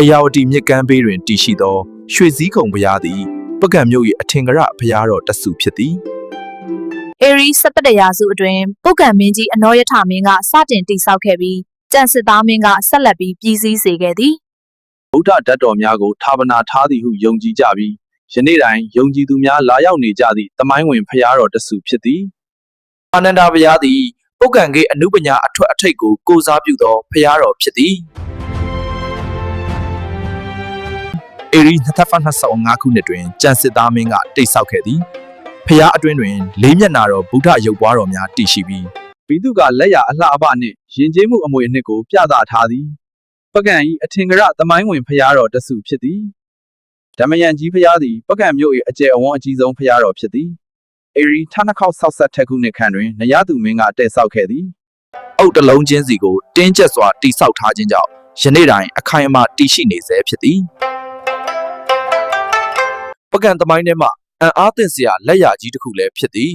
အရာဝတီမြစ်ကမ်းဘေးတွင်တည်ရှိသောရွှေစည်းခုံဘုရားသည်ပကံမြို့၏အထင်ကရဘုရားတော်တဆူဖြစ်သည်အေရီ17ရာစုအတွင်းပုဂံမင်းကြီးအနောယထမင်းကစတင်တည်ဆောက်ခဲ့ပြီးကျန်စစ်သားမင်းကဆက်လက်ပြီးပြည်စည်းစေခဲ့သည်ဗုဒ္ဓဓာတ်တော်များကိုဌာပနာထားသည်ဟုယုံကြည်ကြပြီးယနေ့တိုင်ယုံကြည်သူများလာရောက်နေကြသည့်တမိုင်းဝင်ဘုရားတော်တဆူဖြစ်သည်အာနန္ဒာဘုရားသည်ပုဂံကေအနုပညာအထွတ်အထိပ်ကိုကိုးစားပြုသောဘုရားတော်ဖြစ်သည်အေရီ2025ခုနှစ်တွင်ကျန်စစ်သားမင်းကတိတ်ဆောက်ခဲ့သည်ဖျားအတွင်းတွင်လေးမျက်နာတော်ဗုဒ္ဓရုပ်ပွားတော်များတည်ရှိပြီးဘိသုကလက်ရအလှအပနှင့်ယဉ်ကျေးမှုအမွေအနှစ်ကိုပြသထားသည်ပကံ၏အထင်ကရသမိုင်းဝင်ဖျားတော်တဆူဖြစ်သည်ဓမ္မယန်ကြီးဖျားသည်ပကံမြို့၏အကျယ်အဝန်းအကြီးဆုံးဖျားတော်ဖြစ်သည်အေရီ1960ခုနှစ်ခန့်တွင်နရသူမင်းကတည်ဆောက်ခဲ့သည်အုတ်တလုံးချင်းစီကိုတင်းကျပ်စွာတည်ဆောက်ထားခြင်းကြောင့်ယနေ့တိုင်အခိုင်အမာတည်ရှိနေဆဲဖြစ်သည်ပကံသမိုင်းထဲမှာအံ့အားသင့်စရာလက်ရာကြီးတစ်ခုလည်းဖြစ်သည်